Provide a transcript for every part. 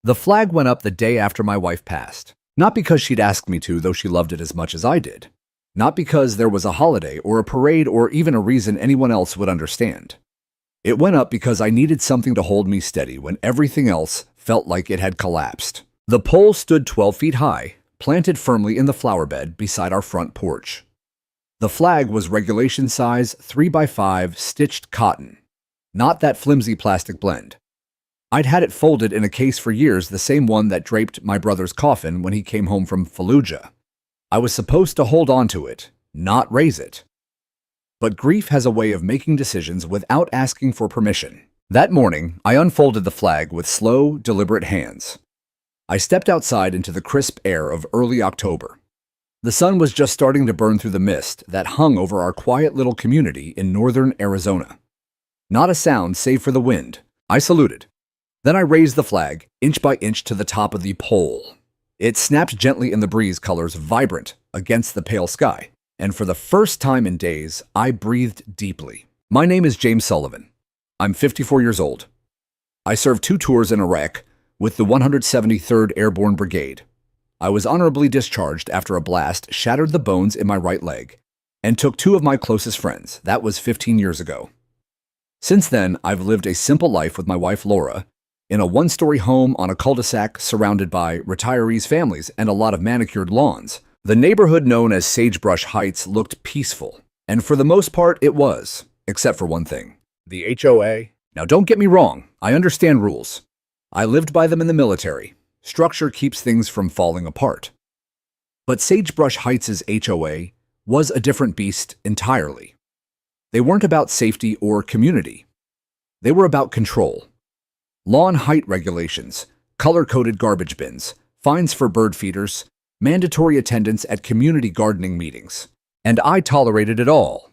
The flag went up the day after my wife passed. Not because she'd asked me to, though she loved it as much as I did. Not because there was a holiday or a parade or even a reason anyone else would understand. It went up because I needed something to hold me steady when everything else felt like it had collapsed. The pole stood 12 feet high, planted firmly in the flower bed beside our front porch. The flag was regulation size 3x5 stitched cotton, not that flimsy plastic blend. I'd had it folded in a case for years, the same one that draped my brother's coffin when he came home from Fallujah. I was supposed to hold on to it, not raise it. But grief has a way of making decisions without asking for permission. That morning, I unfolded the flag with slow, deliberate hands. I stepped outside into the crisp air of early October. The sun was just starting to burn through the mist that hung over our quiet little community in northern Arizona. Not a sound save for the wind. I saluted. Then I raised the flag, inch by inch, to the top of the pole. It snapped gently in the breeze, colors vibrant against the pale sky. And for the first time in days, I breathed deeply. My name is James Sullivan. I'm 54 years old. I served 2 tours in Iraq with the 173rd Airborne Brigade. I was honorably discharged after a blast shattered the bones in my right leg and took 2 of my closest friends. That was 15 years ago. Since then, I've lived a simple life with my wife, Laura, in a 1-story home on a cul-de-sac surrounded by retirees' families and a lot of manicured lawns. The neighborhood known as Sagebrush Heights looked peaceful, and for the most part it was, except for one thing. The HOA. Now don't get me wrong, I understand rules. I lived by them in the military. Structure keeps things from falling apart. But Sagebrush Heights' HOA was a different beast entirely. They weren't about safety or community. They were about control. Lawn height regulations, color-coded garbage bins, fines for bird feeders, mandatory attendance at community gardening meetings. And I tolerated it all.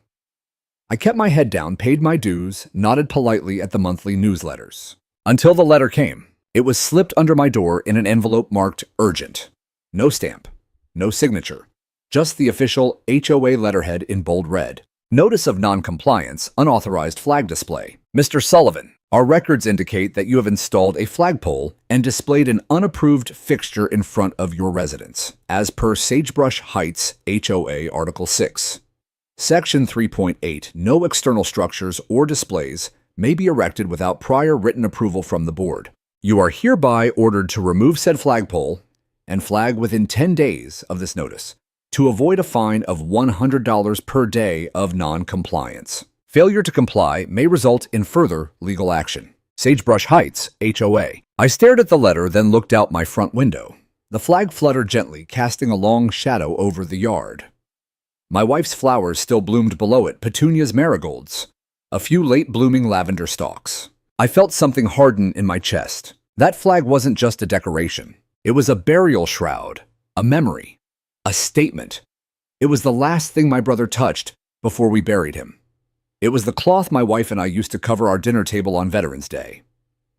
I kept my head down, paid my dues, nodded politely at the monthly newsletters. Until the letter came. It was slipped under my door in an envelope marked urgent. No stamp, no signature, just the official HOA letterhead in bold red. Notice of non-compliance, unauthorized flag display. Mr. Sullivan, our records indicate that you have installed a flagpole and displayed an unapproved fixture in front of your residence, as per Sagebrush Heights HOA Article 6. Section 3.8, no external structures or displays may be erected without prior written approval from the board. You are hereby ordered to remove said flagpole and flag within 10 days of this notice to avoid a fine of $100 per day of non-compliance. Failure to comply may result in further legal action. Sagebrush Heights, HOA. I stared at the letter, then looked out my front window. The flag fluttered gently, casting a long shadow over the yard. My wife's flowers still bloomed below it, petunias, marigolds, a few late-blooming lavender stalks. I felt something harden in my chest. That flag wasn't just a decoration. It was a burial shroud, a memory, a statement. It was the last thing my brother touched before we buried him. It was the cloth my wife and I used to cover our dinner table on Veterans Day.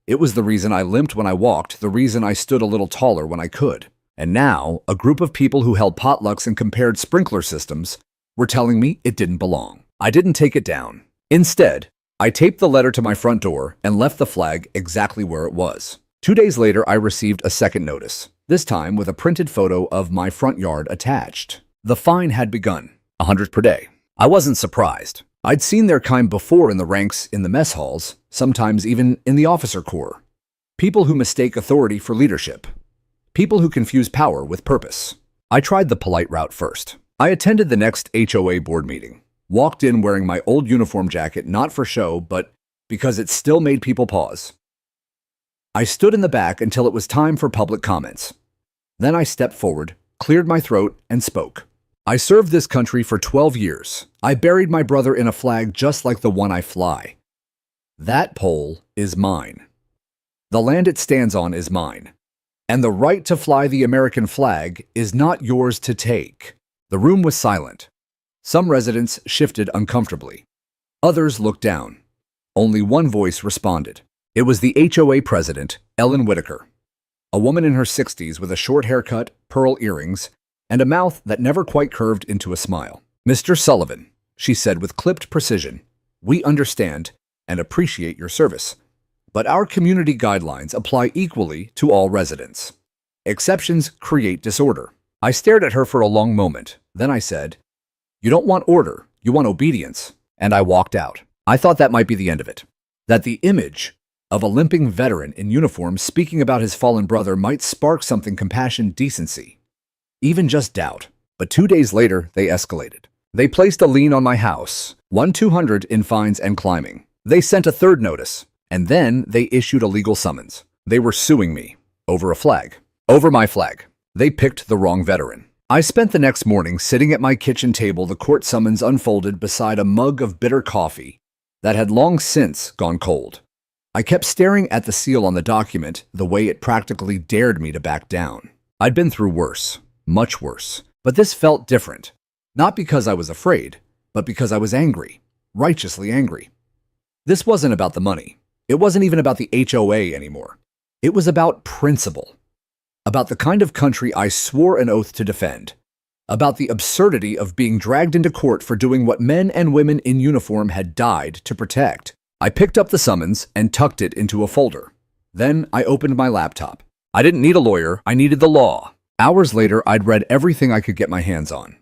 It was the reason I limped when I walked, the reason I stood a little taller when I could. And now, a group of people who held potlucks and compared sprinkler systems were telling me it didn't belong. I didn't take it down. Instead, I taped the letter to my front door and left the flag exactly where it was. 2 days later, I received a second notice, this time with a printed photo of my front yard attached. The fine had begun, $100 per day. I wasn't surprised. I'd seen their kind before in the ranks in the mess halls, sometimes even in the officer corps. People who mistake authority for leadership. People who confuse power with purpose. I tried the polite route first. I attended the next HOA board meeting. Walked in wearing my old uniform jacket, not for show, but because it still made people pause. I stood in the back until it was time for public comments. Then I stepped forward, cleared my throat, and spoke. I served this country for 12 years. I buried my brother in a flag just like the one I fly. That pole is mine. The land it stands on is mine. And the right to fly the American flag is not yours to take. The room was silent. Some residents shifted uncomfortably. Others looked down. Only one voice responded. It was the HOA president, Ellen Whitaker, a woman in her 60s with a short haircut, pearl earrings, and a mouth that never quite curved into a smile. Mr. Sullivan, she said with clipped precision, we understand and appreciate your service, but our community guidelines apply equally to all residents. Exceptions create disorder. I stared at her for a long moment. Then I said, "You don't want order, you want obedience." And I walked out. I thought that might be the end of it. That the image of a limping veteran in uniform speaking about his fallen brother might spark something compassion, decency, even just doubt. But 2 days later, they escalated. They placed a lien on my house, 1,200 in fines and climbing. They sent a third notice, and then they issued a legal summons. They were suing me over a flag. Over my flag. They picked the wrong veteran. I spent the next morning sitting at my kitchen table, the court summons unfolded beside a mug of bitter coffee that had long since gone cold. I kept staring at the seal on the document the way it practically dared me to back down. I'd been through worse, much worse, but this felt different. Not because I was afraid, but because I was angry, righteously angry. This wasn't about the money. It wasn't even about the HOA anymore. It was about principle. About the kind of country I swore an oath to defend. About the absurdity of being dragged into court for doing what men and women in uniform had died to protect. I picked up the summons and tucked it into a folder. Then I opened my laptop. I didn't need a lawyer, I needed the law. Hours later, I'd read everything I could get my hands on.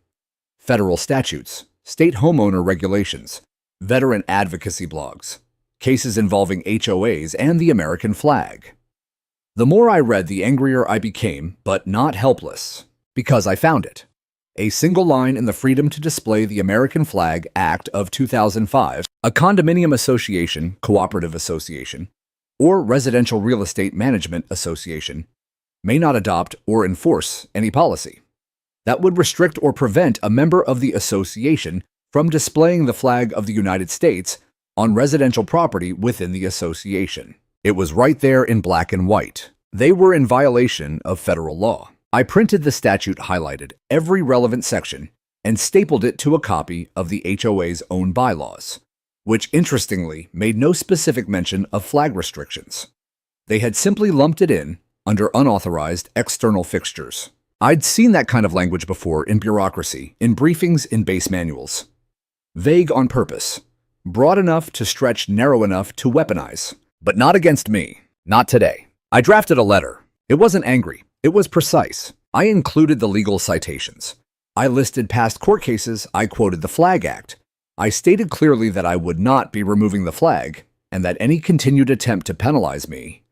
Federal statutes, state homeowner regulations, veteran advocacy blogs, cases involving HOAs and the American flag. The more I read, the angrier I became, but not helpless, because I found it. A single line in the Freedom to Display the American Flag Act of 2005, a condominium association, cooperative association, or residential real estate management association may not adopt or enforce any policy that would restrict or prevent a member of the association from displaying the flag of the United States on residential property within the association. It was right there in black and white. They were in violation of federal law. I printed the statute, highlighted every relevant section, and stapled it to a copy of the HOA's own bylaws, which interestingly made no specific mention of flag restrictions. They had simply lumped it in under unauthorized external fixtures. I'd seen that kind of language before in bureaucracy, in briefings, in base manuals. Vague on purpose, broad enough to stretch, narrow enough to weaponize. But not against me. Not today. I drafted a letter. It wasn't angry. It was precise. I included the legal citations. I listed past court cases. I quoted the Flag Act. I stated clearly that I would not be removing the flag, and that any continued attempt to penalize me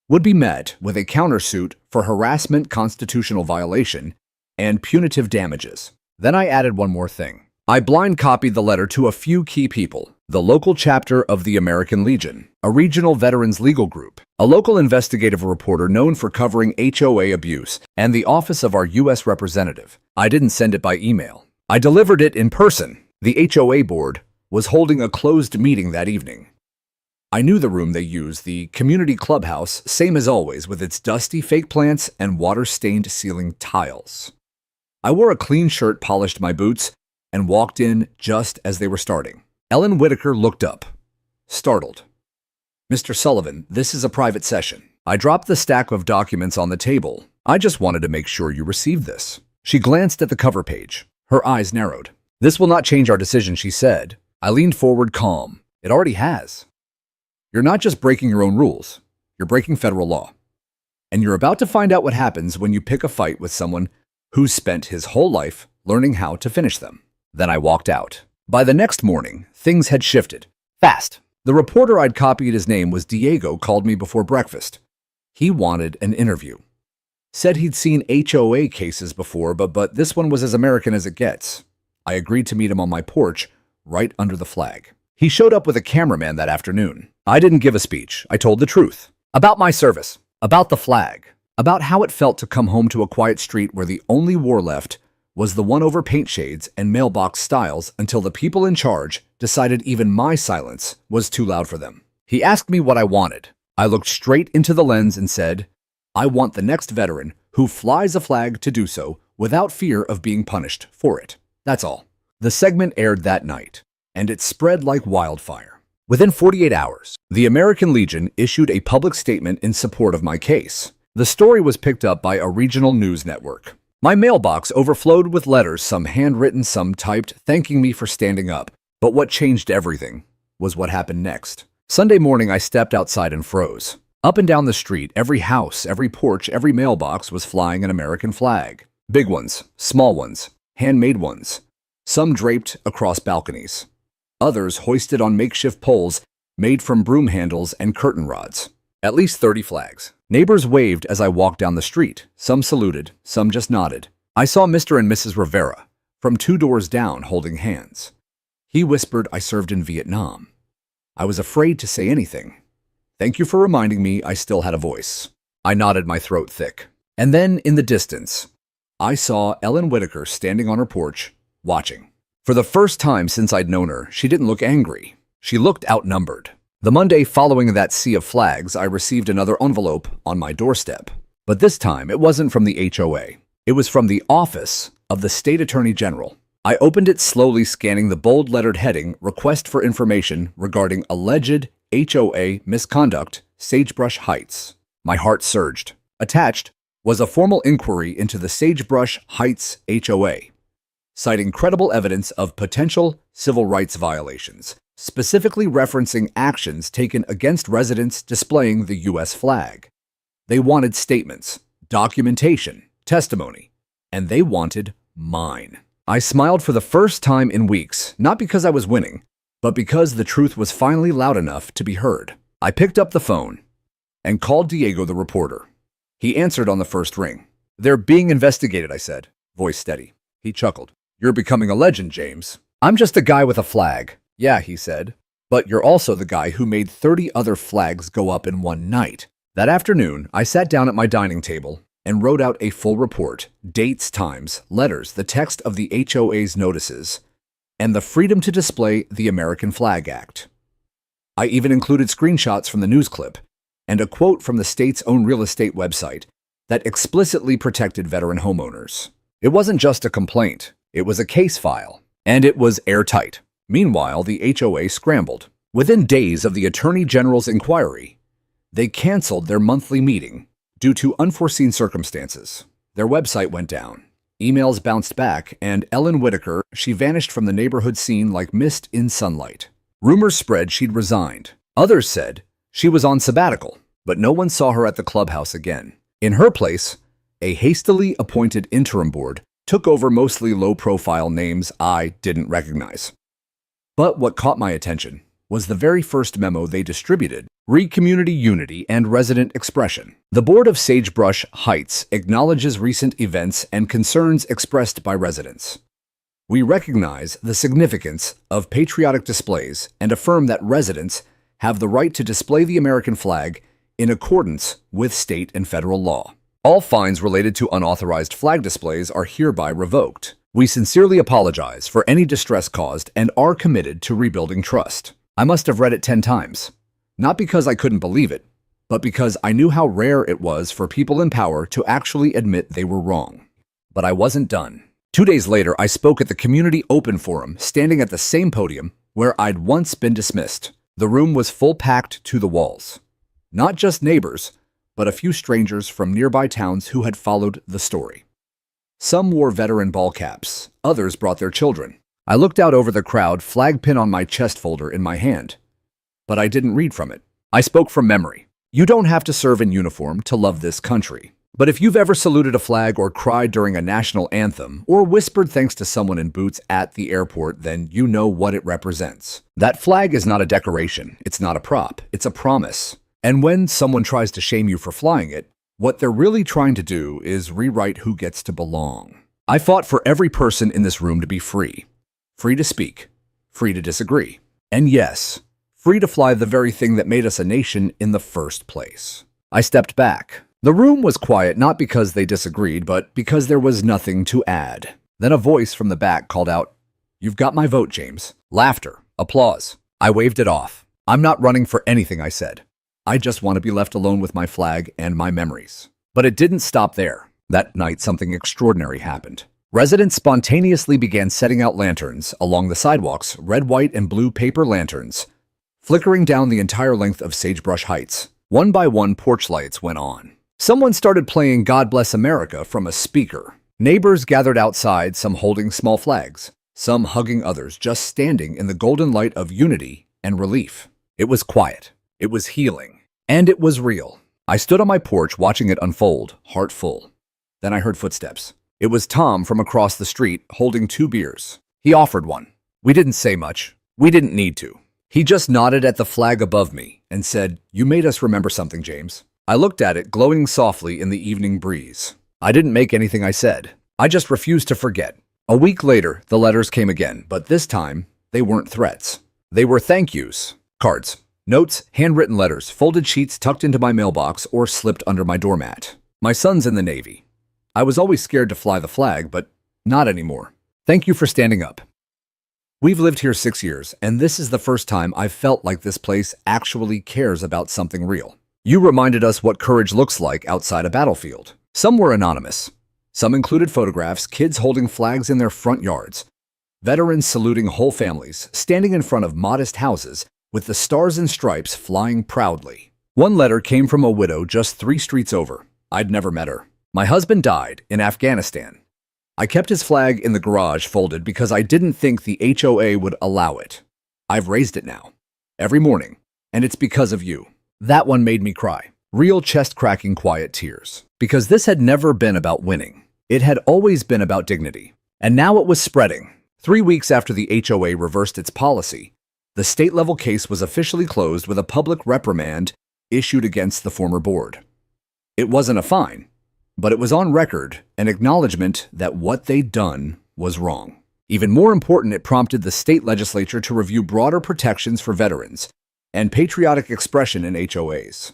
would be met with a countersuit for harassment, constitutional violation, and punitive damages. Then I added one more thing. I blind copied the letter to a few key people: the local chapter of the American Legion, a regional veterans legal group, a local investigative reporter known for covering HOA abuse, and the office of our U.S. representative. I didn't send it by email. I delivered it in person. The HOA board was holding a closed meeting that evening. I knew the room they used, the community clubhouse, same as always, with its dusty fake plants and water-stained ceiling tiles. I wore a clean shirt, polished my boots, and walked in just as they were starting. Ellen Whitaker looked up, startled. "Mr. Sullivan, this is a private session." I dropped the stack of documents on the table. "I just wanted to make sure you received this." She glanced at the cover page. Her eyes narrowed. "This will not change our decision," she said. I leaned forward, calm. "It already has. You're not just breaking your own rules. You're breaking federal law. And you're about to find out what happens when you pick a fight with someone who's spent his whole life learning how to finish them." Then I walked out. By the next morning, things had shifted. Fast. The reporter I'd copied, his name was Diego, called me before breakfast. He wanted an interview. Said he'd seen HOA cases before, but this one was as American as it gets. I agreed to meet him on my porch, right under the flag. He showed up with a cameraman that afternoon. I didn't give a speech. I told the truth. About my service. About the flag. About how it felt to come home to a quiet street where the only war left was the one over paint shades and mailbox styles until the people in charge decided even my silence was too loud for them. He asked me what I wanted. I looked straight into the lens and said, "I want the next veteran who flies a flag to do so without fear of being punished for it. That's all." The segment aired that night, and it spread like wildfire. Within 48 hours, the American Legion issued a public statement in support of my case. The story was picked up by a regional news network. My mailbox overflowed with letters, some handwritten, some typed, thanking me for standing up. But what changed everything was what happened next. Sunday morning, I stepped outside and froze. Up and down the street, every house, every porch, every mailbox was flying an American flag. Big ones, small ones, handmade ones. Some draped across balconies. Others hoisted on makeshift poles made from broom handles and curtain rods. At least 30 flags. Neighbors waved as I walked down the street. Some saluted, some just nodded. I saw Mr. and Mrs. Rivera from 2 doors down holding hands. He whispered I served in Vietnam. I was afraid to say anything. Thank you for reminding me I still had a voice. I nodded, my throat thick. And then, in the distance, I saw Ellen Whitaker standing on her porch, watching. For the first time since I'd known her, she didn't look angry. She looked outnumbered. The Monday following that sea of flags, I received another envelope on my doorstep. But this time, it wasn't from the HOA. It was from the Office of the State Attorney General. I opened it slowly, scanning the bold-lettered heading, Request for Information Regarding Alleged HOA Misconduct, Sagebrush Heights. My heart surged. Attached was a formal inquiry into the Sagebrush Heights HOA, citing credible evidence of potential civil rights violations, specifically referencing actions taken against residents displaying the U.S. flag. They wanted statements, documentation, testimony, and they wanted mine. I smiled for the first time in weeks, not because I was winning, but because the truth was finally loud enough to be heard. I picked up the phone and called Diego, the reporter. He answered on the first ring. They're being investigated, I said, voice steady. He chuckled. You're becoming a legend, James. I'm just a guy with a flag. Yeah, he said. But you're also the guy who made 30 other flags go up in one night. That afternoon, I sat down at my dining table and wrote out a full report, dates, times, letters, the text of the HOA's notices, and the Freedom to Display the American Flag Act. I even included screenshots from the news clip and a quote from the state's own real estate website that explicitly protected veteran homeowners. It wasn't just a complaint, it was a case file, and it was airtight. Meanwhile, the HOA scrambled. Within days of the Attorney General's inquiry, they canceled their monthly meeting due to unforeseen circumstances. Their website went down. Emails bounced back, and Ellen Whitaker, she vanished from the neighborhood scene like mist in sunlight. Rumors spread she'd resigned. Others said she was on sabbatical, but no one saw her at the clubhouse again. In her place, a hastily appointed interim board took over mostly low-profile names I didn't recognize. But what caught my attention was the very first memo they distributed, Re Community Unity and Resident Expression. The Board of Sagebrush Heights acknowledges recent events and concerns expressed by residents. We recognize the significance of patriotic displays and affirm that residents have the right to display the American flag in accordance with state and federal law. All fines related to unauthorized flag displays are hereby revoked. We sincerely apologize for any distress caused and are committed to rebuilding trust. I must have read it 10 times. Not because I couldn't believe it, but because I knew how rare it was for people in power to actually admit they were wrong. But I wasn't done. 2 days later, I spoke at the Community Open Forum, standing at the same podium where I'd once been dismissed. The room was full, packed to the walls. Not just neighbors, but a few strangers from nearby towns who had followed the story. Some wore veteran ball caps, others brought their children. I looked out over the crowd, flag pin on my chest folder in my hand. But I didn't read from it. I spoke from memory. You don't have to serve in uniform to love this country. But if you've ever saluted a flag or cried during a national anthem or whispered thanks to someone in boots at the airport, then you know what it represents. That flag is not a decoration. It's not a prop. It's a promise. And when someone tries to shame you for flying it, what they're really trying to do is rewrite who gets to belong. I fought for every person in this room to be free. Free to speak, free to disagree, and yes, free to fly the very thing that made us a nation in the first place. I stepped back. The room was quiet not because they disagreed, but because there was nothing to add. Then a voice from the back called out, "You've got my vote, James." Laughter, applause. I waved it off. I'm not running for anything, I said. I just want to be left alone with my flag and my memories. But it didn't stop there. That night, something extraordinary happened. Residents spontaneously began setting out lanterns along the sidewalks, red, white, and blue paper lanterns, flickering down the entire length of Sagebrush Heights. One by one, porch lights went on. Someone started playing God Bless America from a speaker. Neighbors gathered outside, some holding small flags, some hugging others, just standing in the golden light of unity and relief. It was quiet. It was healing. And it was real. I stood on my porch watching it unfold, heart full. Then I heard footsteps. It was Tom from across the street holding 2 beers. He offered one. We didn't say much. We didn't need to. He just nodded at the flag above me and said, "You made us remember something, James." I looked at it glowing softly in the evening breeze. I didn't make anything I said. I just refused to forget. A week later, the letters came again, but this time, they weren't threats. They were thank yous, cards, notes, handwritten letters, folded sheets tucked into my mailbox or slipped under my doormat. My son's in the Navy. I was always scared to fly the flag, but not anymore. Thank you for standing up. We've lived here 6 years, and this is the first time I've felt like this place actually cares about something real. You reminded us what courage looks like outside a battlefield. Some were anonymous. Some included photographs, kids holding flags in their front yards, veterans saluting whole families, standing in front of modest houses with the stars and stripes flying proudly. One letter came from a widow just 3 streets over. I'd never met her. My husband died in Afghanistan. I kept his flag in the garage folded because I didn't think the HOA would allow it. I've raised it now, every morning, and it's because of you. That one made me cry. Real chest-cracking quiet tears. Because this had never been about winning. It had always been about dignity. And now it was spreading. 3 weeks after the HOA reversed its policy, the state-level case was officially closed with a public reprimand issued against the former board. It wasn't a fine, but it was on record an acknowledgement that what they'd done was wrong. Even more important, it prompted the state legislature to review broader protections for veterans and patriotic expression in HOAs.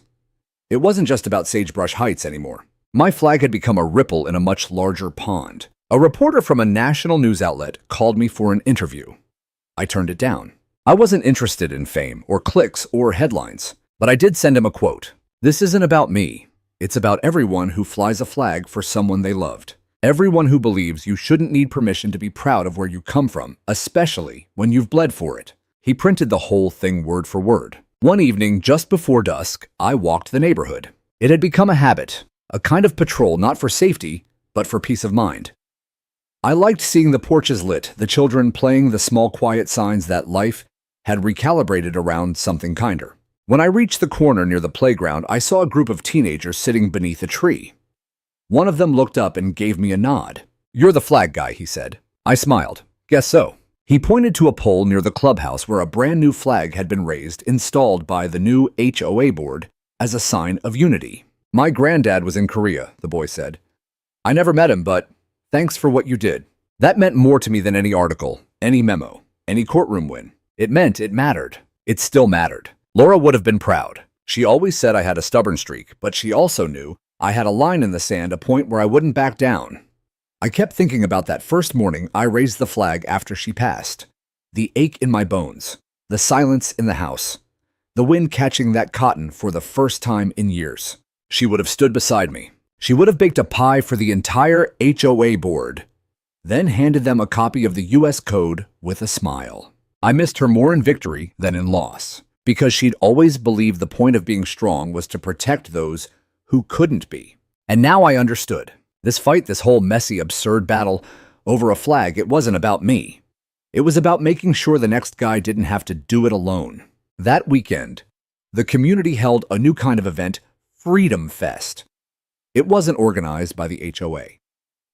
It wasn't just about Sagebrush Heights anymore. My flag had become a ripple in a much larger pond. A reporter from a national news outlet called me for an interview. I turned it down. I wasn't interested in fame or clicks or headlines, but I did send him a quote. "This isn't about me. It's about everyone who flies a flag for someone they loved. Everyone who believes you shouldn't need permission to be proud of where you come from, especially when you've bled for it." He printed the whole thing word for word. One evening, just before dusk, I walked the neighborhood. It had become a habit, a kind of patrol not for safety, but for peace of mind. I liked seeing the porches lit, the children playing the small quiet signs that life had recalibrated around something kinder. When I reached the corner near the playground, I saw a group of teenagers sitting beneath a tree. One of them looked up and gave me a nod. "You're the flag guy," he said. I smiled. "Guess so." He pointed to a pole near the clubhouse where a brand new flag had been raised, installed by the new HOA board as a sign of unity. "My granddad was in Korea," the boy said. "I never met him, but thanks for what you did." That meant more to me than any article, any memo, any courtroom win. It meant it mattered. It still mattered. Laura would have been proud. She always said I had a stubborn streak, but she also knew I had a line in the sand, a point where I wouldn't back down. I kept thinking about that first morning I raised the flag after she passed. The ache in my bones, the silence in the house, the wind catching that cotton for the first time in years. She would have stood beside me. She would have baked a pie for the entire HOA board, then handed them a copy of the US Code with a smile. I missed her more in victory than in loss, because she'd always believed the point of being strong was to protect those who couldn't be. And now I understood. This fight, this whole messy, absurd battle over a flag, it wasn't about me. It was about making sure the next guy didn't have to do it alone. That weekend, the community held a new kind of event, Freedom Fest. It wasn't organized by the HOA.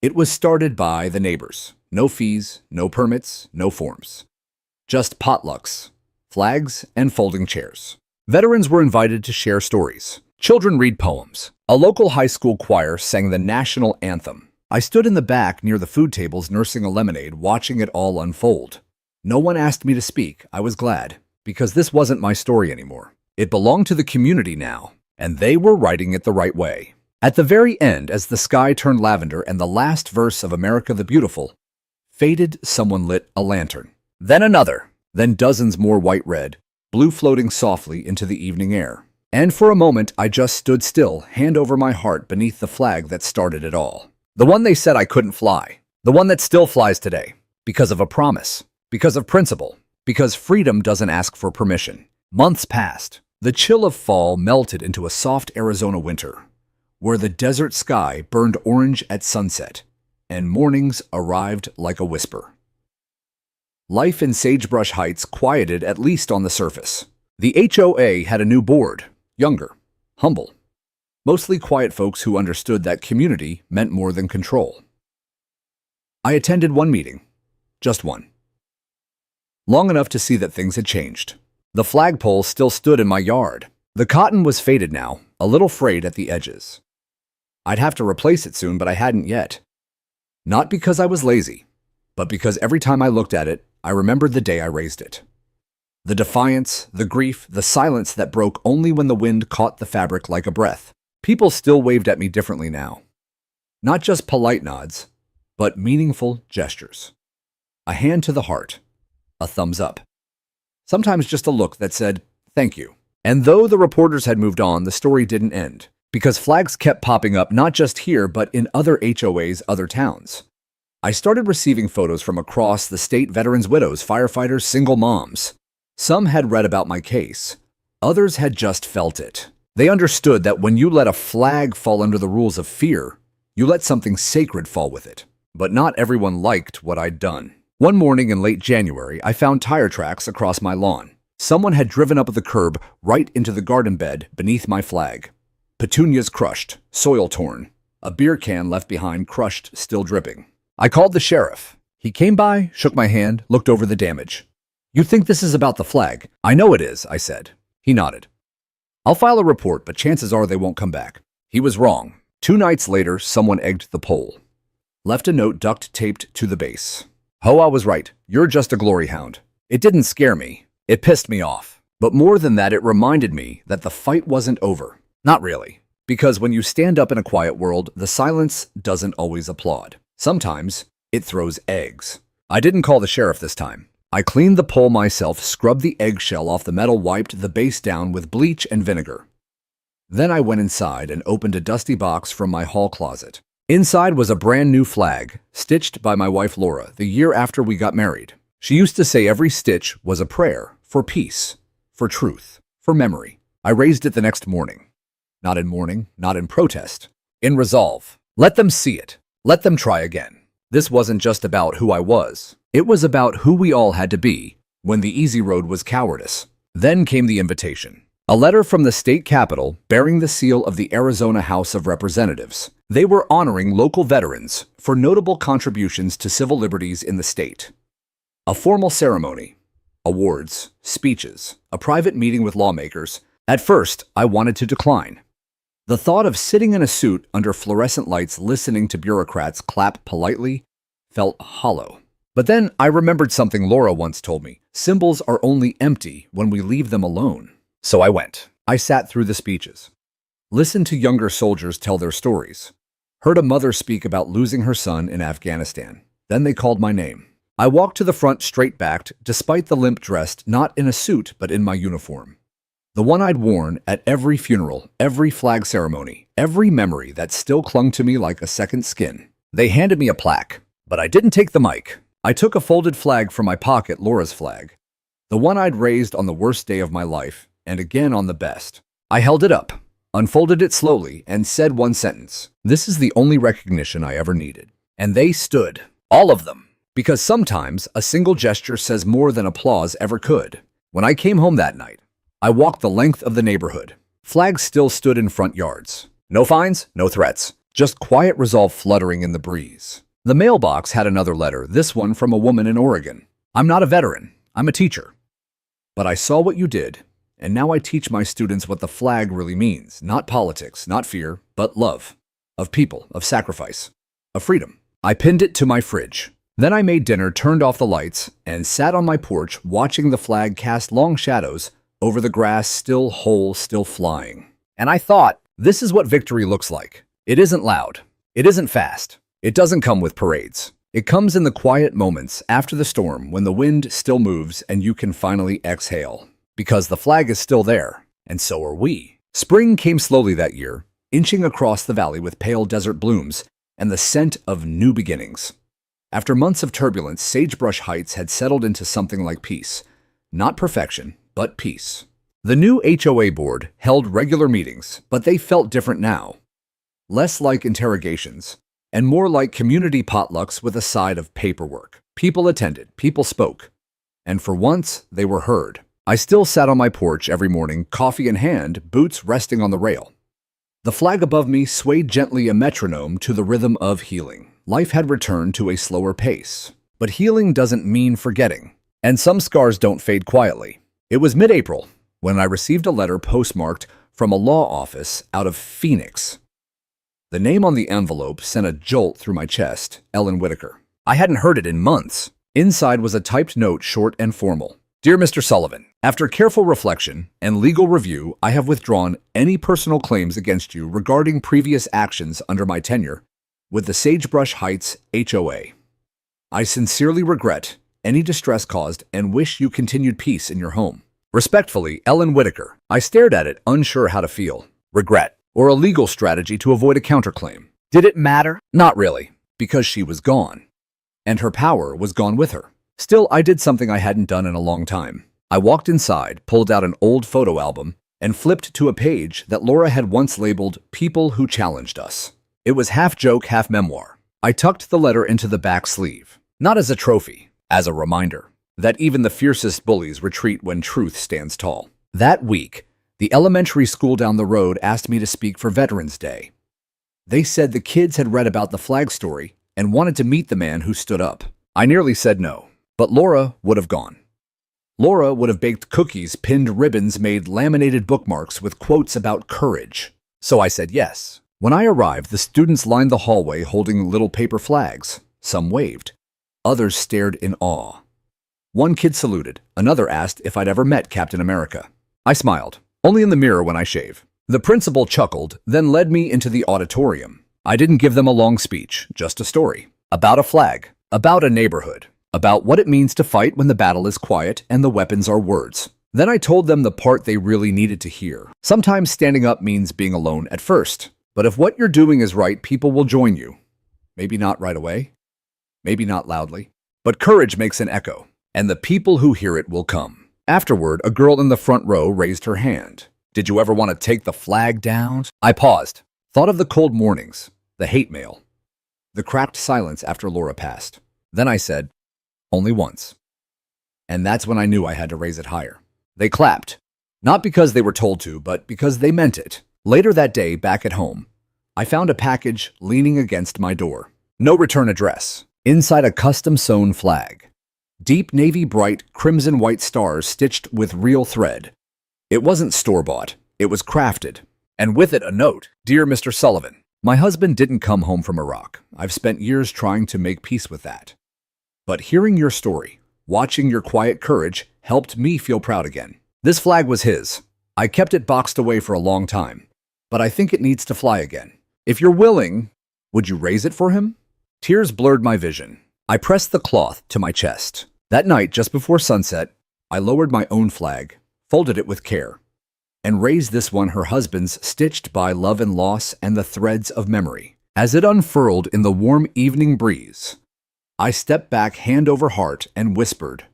It was started by the neighbors. No fees, no permits, no forms. Just potlucks, flags, and folding chairs. Veterans were invited to share stories. Children read poems. A local high school choir sang the national anthem. I stood in the back near the food tables nursing a lemonade, watching it all unfold. No one asked me to speak. I was glad, because this wasn't my story anymore. It belonged to the community now, and they were writing it the right way. At the very end, as the sky turned lavender and the last verse of America the Beautiful faded, someone lit a lantern. Then another, then dozens more white-red, blue floating softly into the evening air. And for a moment, I just stood still, hand over my heart beneath the flag that started it all. The one they said I couldn't fly. The one that still flies today. Because of a promise. Because of principle. Because freedom doesn't ask for permission. Months passed. The chill of fall melted into a soft Arizona winter, where the desert sky burned orange at sunset, and mornings arrived like a whisper. Life in Sagebrush Heights quieted, at least on the surface. The HOA had a new board, younger, humble, mostly quiet folks who understood that community meant more than control. I attended one meeting, just one, long enough to see that things had changed. The flagpole still stood in my yard. The cotton was faded now, a little frayed at the edges. I'd have to replace it soon, but I hadn't yet. Not because I was lazy, but because every time I looked at it, I remembered the day I raised it. The defiance, the grief, the silence that broke only when the wind caught the fabric like a breath. People still waved at me differently now. Not just polite nods, but meaningful gestures. A hand to the heart, a thumbs up. Sometimes just a look that said, "Thank you." And though the reporters had moved on, the story didn't end, because flags kept popping up not just here, but in other HOAs, other towns. I started receiving photos from across the state: veterans, widows, firefighters, single moms. Some had read about my case. Others had just felt it. They understood that when you let a flag fall under the rules of fear, you let something sacred fall with it. But not everyone liked what I'd done. One morning in late January, I found tire tracks across my lawn. Someone had driven up the curb right into the garden bed beneath my flag. Petunias crushed, soil torn. A beer can left behind, crushed, still dripping. I called the sheriff. He came by, shook my hand, looked over the damage. "You think this is about the flag?" "I know it is," I said. He nodded. "I'll file a report, but chances are they won't come back." He was wrong. 2 nights later, someone egged the pole. Left a note duct taped to the base. "HOA was right. You're just a glory hound." It didn't scare me. It pissed me off. But more than that, it reminded me that the fight wasn't over. Not really. Because when you stand up in a quiet world, the silence doesn't always applaud. Sometimes it throws eggs. I didn't call the sheriff this time. I cleaned the pole myself, scrubbed the eggshell off the metal, wiped the base down with bleach and vinegar. Then I went inside and opened a dusty box from my hall closet. Inside was a brand new flag, stitched by my wife Laura the year after we got married. She used to say every stitch was a prayer for peace, for truth, for memory. I raised it the next morning. Not in mourning, not in protest. In resolve. Let them see it. Let them try again. This wasn't just about who I was. It was about who we all had to be when the easy road was cowardice. Then came the invitation. A letter from the state capitol bearing the seal of the Arizona House of Representatives. They were honoring local veterans for notable contributions to civil liberties in the state. A formal ceremony, awards, speeches, a private meeting with lawmakers. At first, I wanted to decline. The thought of sitting in a suit under fluorescent lights listening to bureaucrats clap politely felt hollow. But then I remembered something Laura once told me. Symbols are only empty when we leave them alone. So I went. I sat through the speeches. Listened to younger soldiers tell their stories. Heard a mother speak about losing her son in Afghanistan. Then they called my name. I walked to the front straight-backed, despite the limp, dressed not in a suit but in my uniform. The one I'd worn at every funeral, every flag ceremony, every memory that still clung to me like a second skin. They handed me a plaque, but I didn't take the mic. I took a folded flag from my pocket, Laura's flag. The one I'd raised on the worst day of my life, and again on the best. I held it up, unfolded it slowly, and said one sentence. This is the only recognition I ever needed. And they stood, all of them, because sometimes a single gesture says more than applause ever could. When I came home that night, I walked the length of the neighborhood. Flags still stood in front yards. No fines, no threats, just quiet resolve fluttering in the breeze. The mailbox had another letter, this one from a woman in Oregon. "I'm not a veteran, I'm a teacher. But I saw what you did, and now I teach my students what the flag really means. Not politics, not fear, but love. Of people, of sacrifice, of freedom." I pinned it to my fridge. Then I made dinner, turned off the lights, and sat on my porch watching the flag cast long shadows over the grass, still whole, still flying. And I thought, this is what victory looks like. It isn't loud. It isn't fast. It doesn't come with parades. It comes in the quiet moments after the storm when the wind still moves and you can finally exhale. Because the flag is still there, and so are we. Spring came slowly that year, inching across the valley with pale desert blooms and the scent of new beginnings. After months of turbulence, Sagebrush Heights had settled into something like peace. Not perfection, but peace. The new HOA board held regular meetings, but they felt different now. Less like interrogations, and more like community potlucks with a side of paperwork. People attended, people spoke, and for once they were heard. I still sat on my porch every morning, coffee in hand, boots resting on the rail. The flag above me swayed gently, a metronome to the rhythm of healing. Life had returned to a slower pace. But healing doesn't mean forgetting. And some scars don't fade quietly. It was mid-April when I received a letter postmarked from a law office out of Phoenix. The name on the envelope sent a jolt through my chest, Ellen Whitaker. I hadn't heard it in months. Inside was a typed note, short and formal. Dear Mr. Sullivan, after careful reflection and legal review, I have withdrawn any personal claims against you regarding previous actions under my tenure with the Sagebrush Heights HOA. I sincerely regret any distress caused and wish you continued peace in your home. Respectfully, Ellen Whitaker. I stared at it, unsure how to feel. Regret, or a legal strategy to avoid a counterclaim. Did it matter? Not really, because she was gone. And her power was gone with her. Still, I did something I hadn't done in a long time. I walked inside, pulled out an old photo album, and flipped to a page that Laura had once labeled People Who Challenged Us. It was half joke, half memoir. I tucked the letter into the back sleeve, not as a trophy, as a reminder that even the fiercest bullies retreat when truth stands tall. That week, the elementary school down the road asked me to speak for Veterans Day. They said the kids had read about the flag story and wanted to meet the man who stood up. I nearly said no. But Laura would have gone. Laura would have baked cookies, pinned ribbons, made laminated bookmarks with quotes about courage. So I said yes. When I arrived, the students lined the hallway holding little paper flags. Some waved. Others stared in awe. One kid saluted. Another asked if I'd ever met Captain America. I smiled. Only in the mirror when I shave. The principal chuckled, then led me into the auditorium. I didn't give them a long speech, just a story. About a flag. About a neighborhood. About what it means to fight when the battle is quiet and the weapons are words. Then I told them the part they really needed to hear. Sometimes standing up means being alone at first. But if what you're doing is right, people will join you. Maybe not right away. Maybe not loudly. But courage makes an echo, and the people who hear it will come. Afterward, a girl in the front row raised her hand. Did you ever want to take the flag down? I paused. Thought of the cold mornings, the hate mail, the cracked silence after Laura passed. Then I said, only once. And that's when I knew I had to raise it higher. They clapped. Not because they were told to, but because they meant it. Later that day, back at home, I found a package leaning against my door. No return address. Inside, a custom-sewn flag. Deep navy bright crimson-white stars stitched with real thread. It wasn't store-bought. It was crafted. And with it, a note. Dear Mr. Sullivan, my husband didn't come home from Iraq. I've spent years trying to make peace with that. But hearing your story, watching your quiet courage, helped me feel proud again. This flag was his. I kept it boxed away for a long time, but I think it needs to fly again. If you're willing, would you raise it for him? Tears blurred my vision. I pressed the cloth to my chest. That night, just before sunset, I lowered my own flag, folded it with care, and raised this one, her husband's, stitched by love and loss and the threads of memory. As it unfurled in the warm evening breeze, I stepped back, hand over heart, and whispered,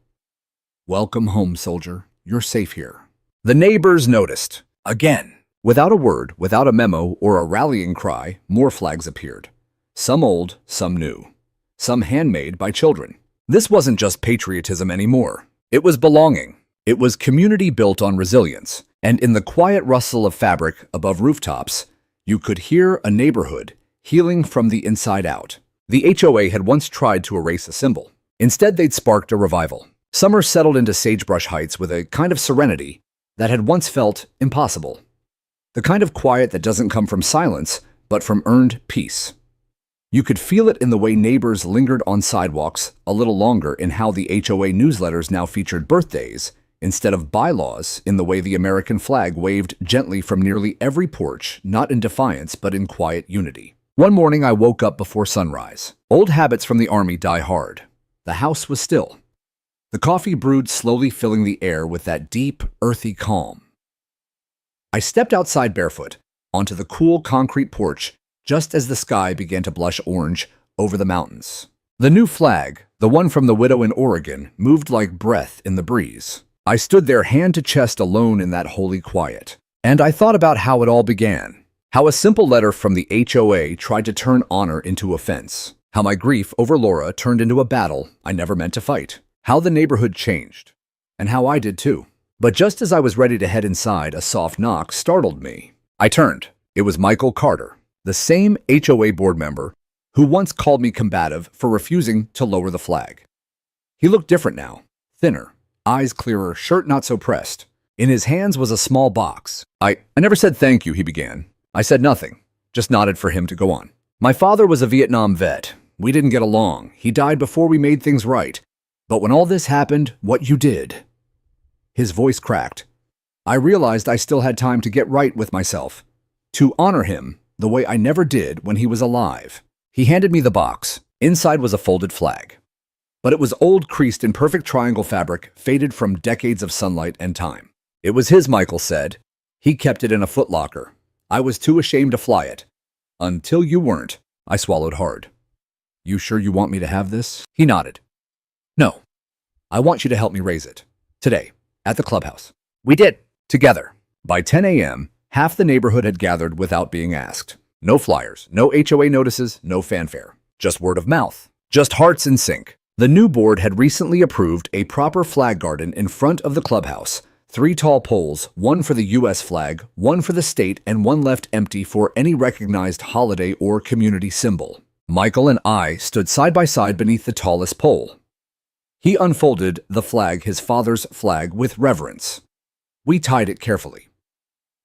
welcome home, soldier. You're safe here. The neighbors noticed. Again. Without a word, without a memo or a rallying cry, more flags appeared. Some old, some new. Some handmade by children. This wasn't just patriotism anymore. It was belonging. It was community built on resilience. And in the quiet rustle of fabric above rooftops, you could hear a neighborhood healing from the inside out. The HOA had once tried to erase a symbol. Instead, they'd sparked a revival. Summer settled into Sagebrush Heights with a kind of serenity that had once felt impossible. The kind of quiet that doesn't come from silence, but from earned peace. You could feel it in the way neighbors lingered on sidewalks a little longer, in how the HOA newsletters now featured birthdays instead of bylaws, in the way the American flag waved gently from nearly every porch, not in defiance, but in quiet unity. One morning, I woke up before sunrise. Old habits from the army die hard. The house was still. The coffee brewed slowly, filling the air with that deep, earthy calm. I stepped outside barefoot, onto the cool concrete porch, just as the sky began to blush orange over the mountains. The new flag, the one from the widow in Oregon, moved like breath in the breeze. I stood there, hand to chest, alone in that holy quiet. And I thought about how it all began. How a simple letter from the HOA tried to turn honor into offense. How my grief over Laura turned into a battle I never meant to fight. How the neighborhood changed. And how I did too. But just as I was ready to head inside, a soft knock startled me. I turned. It was Michael Carter, the same HOA board member who once called me combative for refusing to lower the flag. He looked different now, thinner, eyes clearer, shirt not so pressed. In his hands was a small box. I never said thank you, he began. I said nothing, just nodded for him to go on. My father was a Vietnam vet. We didn't get along. He died before we made things right. But when all this happened, what you did... His voice cracked. I realized I still had time to get right with myself, to honor him the way I never did when he was alive. He handed me the box. Inside was a folded flag. But it was old, creased in perfect triangle fabric, faded from decades of sunlight and time. It was his, Michael said. He kept it in a footlocker. I was too ashamed to fly it. Until you weren't. I swallowed hard. You sure you want me to have this? He nodded. No. I want you to help me raise it. Today. At the clubhouse. We did. Together. By 10 a.m., half the neighborhood had gathered without being asked. No flyers, no HOA notices, no fanfare. Just word of mouth. Just hearts in sync. The new board had recently approved a proper flag garden in front of the clubhouse. 3 tall poles, 1 for the U.S. flag, 1 for the state, and 1 left empty for any recognized holiday or community symbol. Michael and I stood side by side beneath the tallest pole. He unfolded the flag, his father's flag, with reverence. We tied it carefully,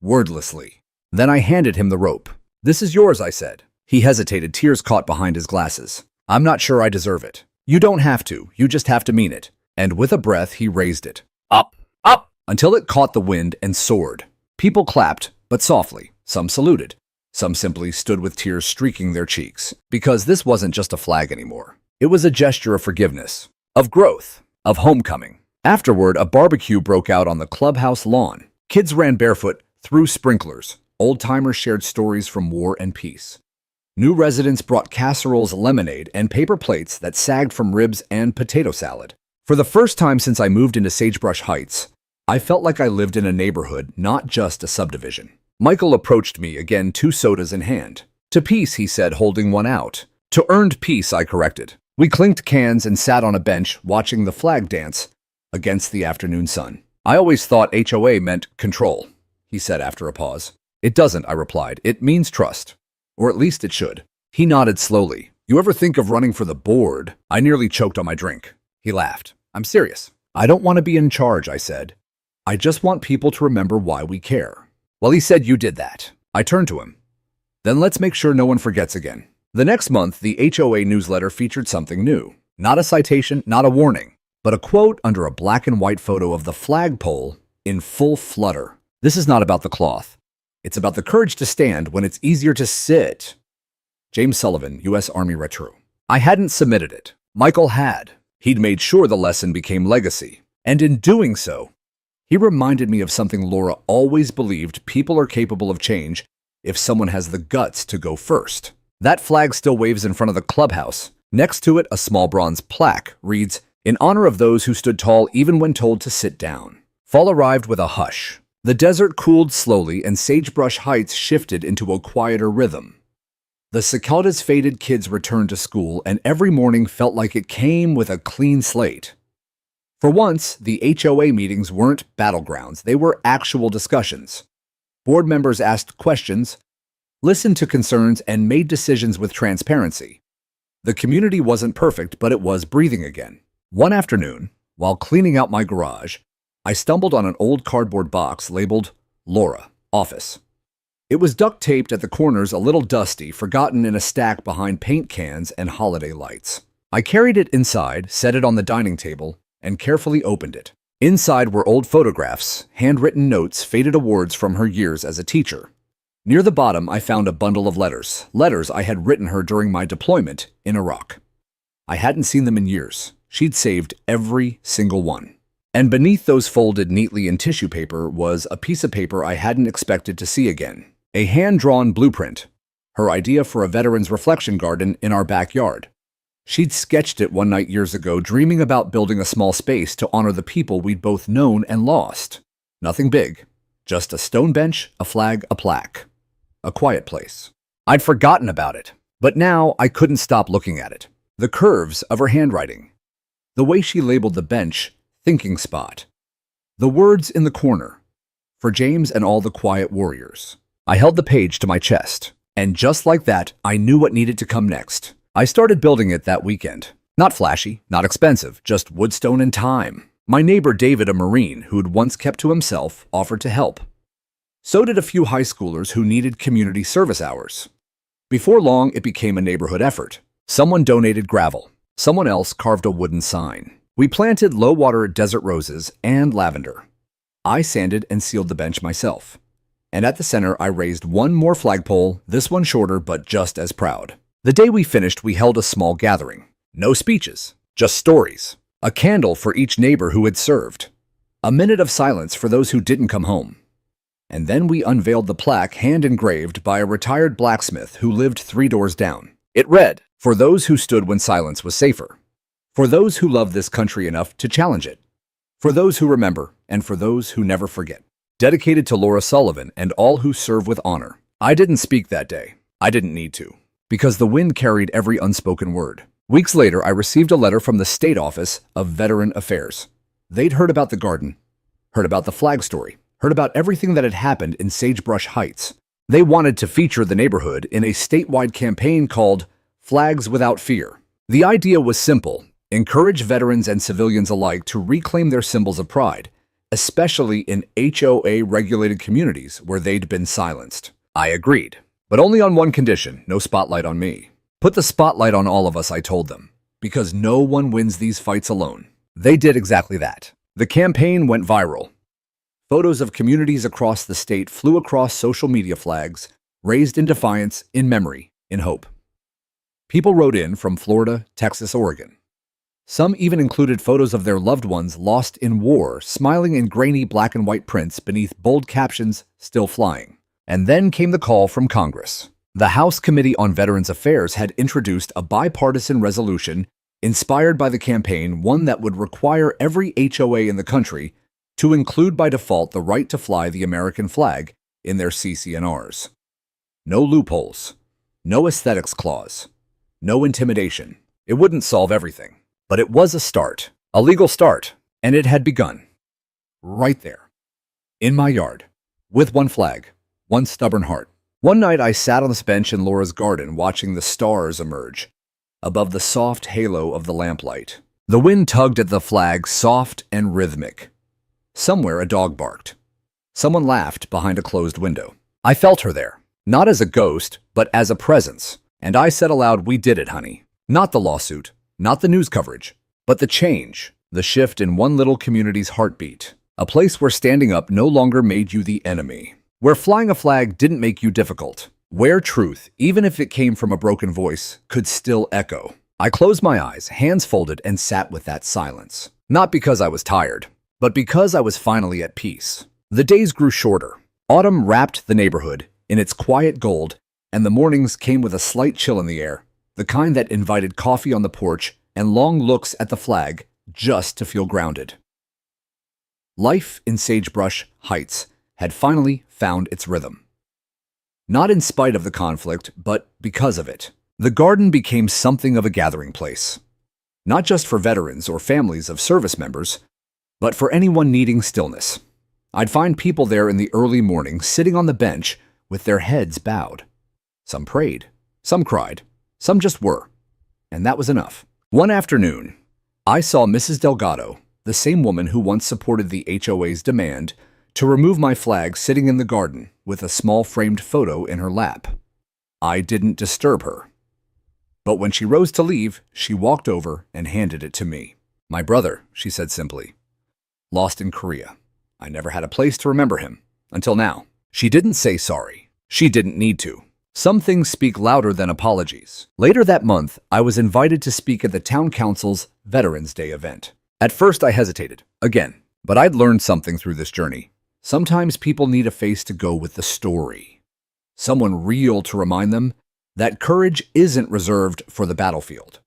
wordlessly. Then I handed him the rope. This is yours, I said. He hesitated, tears caught behind his glasses. I'm not sure I deserve it. You don't have to, you just have to mean it. And with a breath, he raised it. Up, up, until it caught the wind and soared. People clapped, but softly. Some saluted. Some simply stood with tears streaking their cheeks. Because this wasn't just a flag anymore. It was a gesture of forgiveness. Of growth, of homecoming. Afterward, a barbecue broke out on the clubhouse lawn. Kids ran barefoot through sprinklers. Old-timers shared stories from war and peace. New residents brought casseroles, lemonade, and paper plates that sagged from ribs and potato salad. For the first time since I moved into Sagebrush Heights, I felt like I lived in a neighborhood, not just a subdivision. Michael approached me again, 2 sodas in hand. To peace, he said, holding one out. To earned peace, I corrected. We clinked cans and sat on a bench watching the flag dance against the afternoon sun. I always thought HOA meant control, he said after a pause. It doesn't, I replied. It means trust. Or at least it should. He nodded slowly. You ever think of running for the board? I nearly choked on my drink. He laughed. I'm serious. I don't want to be in charge, I said. I just want people to remember why we care. Well, he said you did that. I turned to him. Then let's make sure no one forgets again. The next month, the HOA newsletter featured something new. Not a citation, not a warning, but a quote under a black and white photo of the flagpole in full flutter. This is not about the cloth. It's about the courage to stand when it's easier to sit. James Sullivan, U.S. Army Retro. I hadn't submitted it. Michael had. He'd made sure the lesson became legacy. And in doing so, he reminded me of something Laura always believed: people are capable of change if someone has the guts to go first. That flag still waves in front of the clubhouse. Next to it, a small bronze plaque reads, in honor of those who stood tall even when told to sit down. Fall arrived with a hush. The desert cooled slowly and Sagebrush Heights shifted into a quieter rhythm. The cicadas faded, kids returned to school, and every morning felt like it came with a clean slate. For once, the HOA meetings weren't battlegrounds. They were actual discussions. Board members asked questions, listened to concerns, and made decisions with transparency. The community wasn't perfect, but it was breathing again. One afternoon, while cleaning out my garage, I stumbled on an old cardboard box labeled Laura, Office. It was duct-taped at the corners, a little dusty, forgotten in a stack behind paint cans and holiday lights. I carried it inside, set it on the dining table, and carefully opened it. Inside were old photographs, handwritten notes, faded awards from her years as a teacher. Near the bottom, I found a bundle of letters I had written her during my deployment in Iraq. I hadn't seen them in years. She'd saved every single one. And beneath those, folded neatly in tissue paper, was a piece of paper I hadn't expected to see again. A hand-drawn blueprint, her idea for a veteran's reflection garden in our backyard. She'd sketched it one night years ago, dreaming about building a small space to honor the people we'd both known and lost. Nothing big, just a stone bench, a flag, a plaque. A quiet place. I'd forgotten about it, but now I couldn't stop looking at it. The curves of her handwriting. The way she labeled the bench, thinking spot. The words in the corner. For James and all the quiet warriors. I held the page to my chest, and just like that, I knew what needed to come next. I started building it that weekend. Not flashy, not expensive, just wood, stone, and time. My neighbor David, a Marine who had once kept to himself, offered to help. So did a few high schoolers who needed community service hours. Before long, it became a neighborhood effort. Someone donated gravel. Someone else carved a wooden sign. We planted low-water desert roses and lavender. I sanded and sealed the bench myself. And at the center, I raised one more flagpole, this one shorter but just as proud. The day we finished, we held a small gathering. No speeches, just stories. A candle for each neighbor who had served. A minute of silence for those who didn't come home. And then we unveiled the plaque hand-engraved by a retired blacksmith who lived 3 doors down. It read, "For those who stood when silence was safer. For those who love this country enough to challenge it. For those who remember, and for those who never forget." Dedicated to Laura Sullivan and all who serve with honor. I didn't speak that day. I didn't need to. Because the wind carried every unspoken word. Weeks later, I received a letter from the State Office of Veteran Affairs. They'd heard about the garden, heard about the flag story, heard about everything that had happened in Sagebrush Heights. They wanted to feature the neighborhood in a statewide campaign called Flags Without Fear. The idea was simple: encourage veterans and civilians alike to reclaim their symbols of pride, especially in HOA-regulated communities where they'd been silenced. I agreed, but only on one condition: no spotlight on me. Put the spotlight on all of us, I told them, because no one wins these fights alone. They did exactly that. The campaign went viral. Photos of communities across the state flew across social media, flags raised in defiance, in memory, in hope. People wrote in from Florida, Texas, Oregon. Some even included photos of their loved ones lost in war, smiling in grainy black and white prints beneath bold captions, "Still flying." And then came the call from Congress. The House Committee on Veterans Affairs had introduced a bipartisan resolution inspired by the campaign, one that would require every HOA in the country to include by default the right to fly the American flag in their CC&Rs. No loopholes, no aesthetics clause, no intimidation. It wouldn't solve everything, but it was a start, a legal start, and it had begun. Right there, in my yard, with one flag, one stubborn heart. One night I sat on this bench in Laura's garden watching the stars emerge above the soft halo of the lamplight. The wind tugged at the flag, soft and rhythmic. Somewhere a dog barked. Someone laughed behind a closed window. I felt her there, not as a ghost, but as a presence. And I said aloud, "We did it, honey." Not the lawsuit, not the news coverage, but the change, the shift in one little community's heartbeat. A place where standing up no longer made you the enemy. Where flying a flag didn't make you difficult. Where truth, even if it came from a broken voice, could still echo. I closed my eyes, hands folded, and sat with that silence. Not because I was tired, but because I was finally at peace. The days grew shorter. Autumn wrapped the neighborhood in its quiet gold, and the mornings came with a slight chill in the air, the kind that invited coffee on the porch and long looks at the flag just to feel grounded. Life in Sagebrush Heights had finally found its rhythm. Not in spite of the conflict, but because of it. The garden became something of a gathering place. Not just for veterans or families of service members, but for anyone needing stillness. I'd find people there in the early morning, sitting on the bench with their heads bowed. Some prayed, some cried, some just were. And that was enough. One afternoon, I saw Mrs. Delgado, the same woman who once supported the HOA's demand to remove my flag, sitting in the garden with a small framed photo in her lap. I didn't disturb her. But when she rose to leave, she walked over and handed it to me. "My brother," she said simply. "Lost in Korea. I never had a place to remember him. Until now." She didn't say sorry. She didn't need to. Some things speak louder than apologies. Later that month, I was invited to speak at the Town Council's Veterans Day event. At first, I hesitated. Again. But I'd learned something through this journey. Sometimes people need a face to go with the story. Someone real to remind them that courage isn't reserved for the battlefield.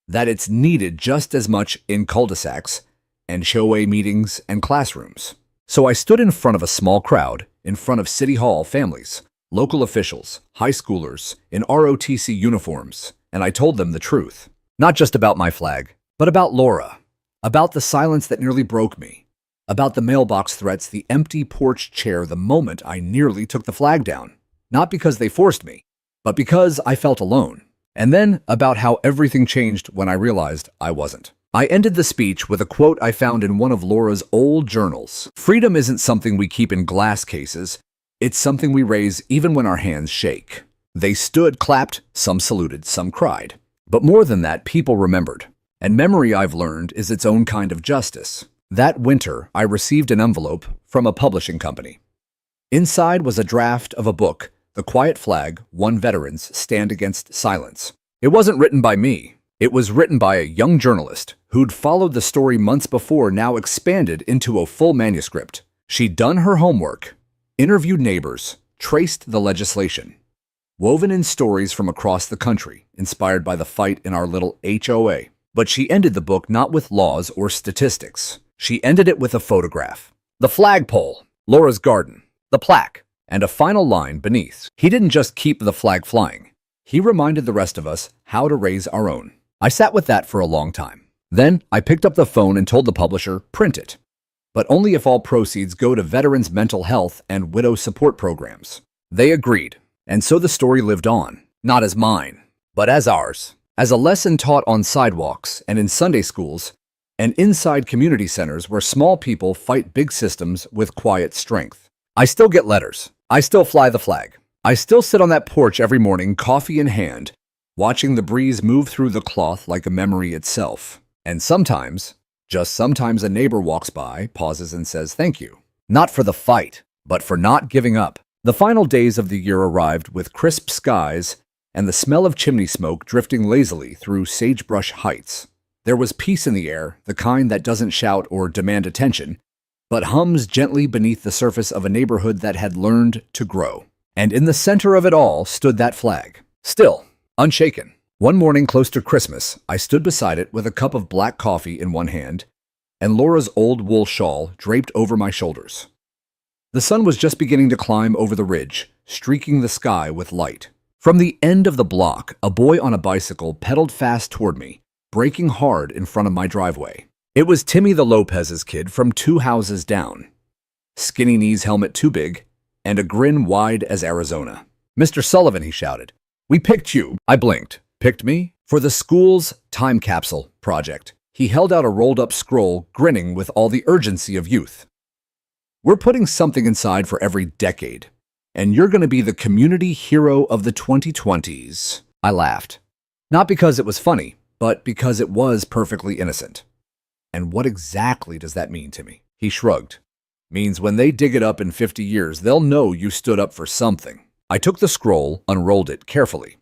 That it's needed just as much in cul-de-sacs and HOA meetings and classrooms. So I stood in front of a small crowd, in front of City Hall families, local officials, high schoolers, in ROTC uniforms, and I told them the truth. Not just about my flag, but about Laura. About the silence that nearly broke me. About the mailbox threats, the empty porch chair the moment I nearly took the flag down. Not because they forced me, but because I felt alone. And then about how everything changed when I realized I wasn't. I ended the speech with a quote I found in one of Laura's old journals. Freedom isn't something we keep in glass cases. It's something we raise even when our hands shake. They stood, clapped, some saluted, some cried. But more than that, people remembered. And memory, I've learned, is its own kind of justice. That winter, I received an envelope from a publishing company. Inside was a draft of a book, The Quiet Flag, One Veterans Stand Against Silence. It wasn't written by me. It was written by a young journalist who'd followed the story months before, now expanded into a full manuscript. She'd done her homework, interviewed neighbors, traced the legislation, woven in stories from across the country, inspired by the fight in our little HOA. But she ended the book not with laws or statistics. She ended it with a photograph. The flagpole, Laura's garden, the plaque, and a final line beneath. He didn't just keep the flag flying. He reminded the rest of us how to raise our own. I sat with that for a long time. Then I picked up the phone and told the publisher, print it. But only if all proceeds go to veterans' mental health and widow support programs. They agreed. And so the story lived on, not as mine, but as ours. As a lesson taught on sidewalks and in Sunday schools, and inside community centers where small people fight big systems with quiet strength. I still get letters. I still fly the flag. I still sit on that porch every morning, coffee in hand, watching the breeze move through the cloth like a memory itself. And sometimes, just sometimes, a neighbor walks by, pauses, and says thank you. Not for the fight, but for not giving up. The final days of the year arrived with crisp skies and the smell of chimney smoke drifting lazily through sagebrush heights. There was peace in the air, the kind that doesn't shout or demand attention, but hums gently beneath the surface of a neighborhood that had learned to grow. And in the center of it all stood that flag, still, unshaken. One morning close to Christmas, I stood beside it with a cup of black coffee in one hand and Laura's old wool shawl draped over my shoulders. The sun was just beginning to climb over the ridge, streaking the sky with light. From the end of the block, a boy on a bicycle pedaled fast toward me, braking hard in front of my driveway. It was Timmy the Lopez's kid from 2 houses down. Skinny knees, helmet too big, and a grin wide as Arizona. "Mr. Sullivan," he shouted. "We picked you." I blinked. Picked me? For the school's time capsule project. He held out a rolled-up scroll, grinning with all the urgency of youth. "We're putting something inside for every decade, and you're going to be the community hero of the 2020s. I laughed. Not because it was funny, but because it was perfectly innocent. "And what exactly does that mean to me?" He shrugged. "Means when they dig it up in 50 years, they'll know you stood up for something." I took the scroll, unrolled it carefully.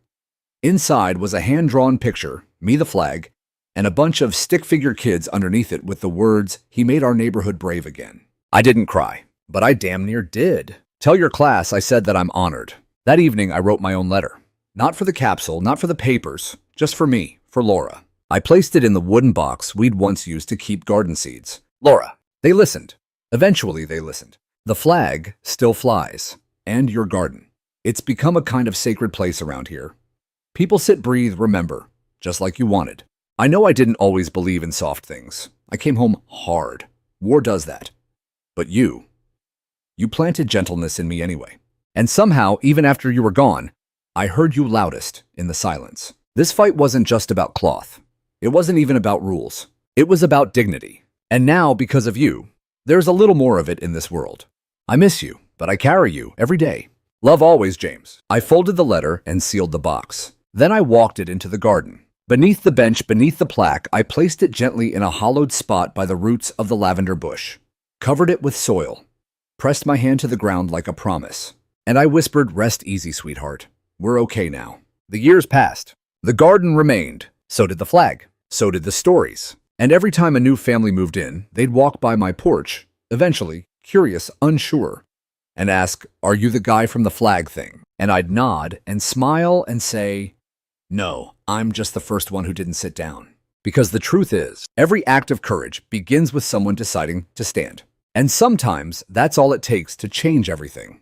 Inside was a hand-drawn picture, me the flag, and a bunch of stick-figure kids underneath it with the words, "He made our neighborhood brave again." I didn't cry, but I damn near did. "Tell your class," I said, "that I'm honored." That evening, I wrote my own letter. Not for the capsule, not for the papers, just for me, for Laura. I placed it in the wooden box we'd once used to keep garden seeds. Laura. They listened. Eventually, they listened. The flag still flies. And your garden. It's become a kind of sacred place around here. People sit, breathe, remember, just like you wanted. I know I didn't always believe in soft things. I came home hard. War does that. But you planted gentleness in me anyway. And somehow, even after you were gone, I heard you loudest in the silence. This fight wasn't just about cloth. It wasn't even about rules. It was about dignity. And now, because of you, there's a little more of it in this world. I miss you, but I carry you every day. Love always, James. I folded the letter and sealed the box. Then I walked it into the garden. Beneath the bench, beneath the plaque, I placed it gently in a hollowed spot by the roots of the lavender bush. Covered it with soil. Pressed my hand to the ground like a promise. And I whispered, "Rest easy, sweetheart. We're okay now." The years passed. The garden remained. So did the flag. So did the stories. And every time a new family moved in, they'd walk by my porch, eventually, curious, unsure, and ask, "Are you the guy from the flag thing?" And I'd nod and smile and say, "No, I'm just the first one who didn't sit down." Because the truth is, every act of courage begins with someone deciding to stand. And sometimes that's all it takes to change everything.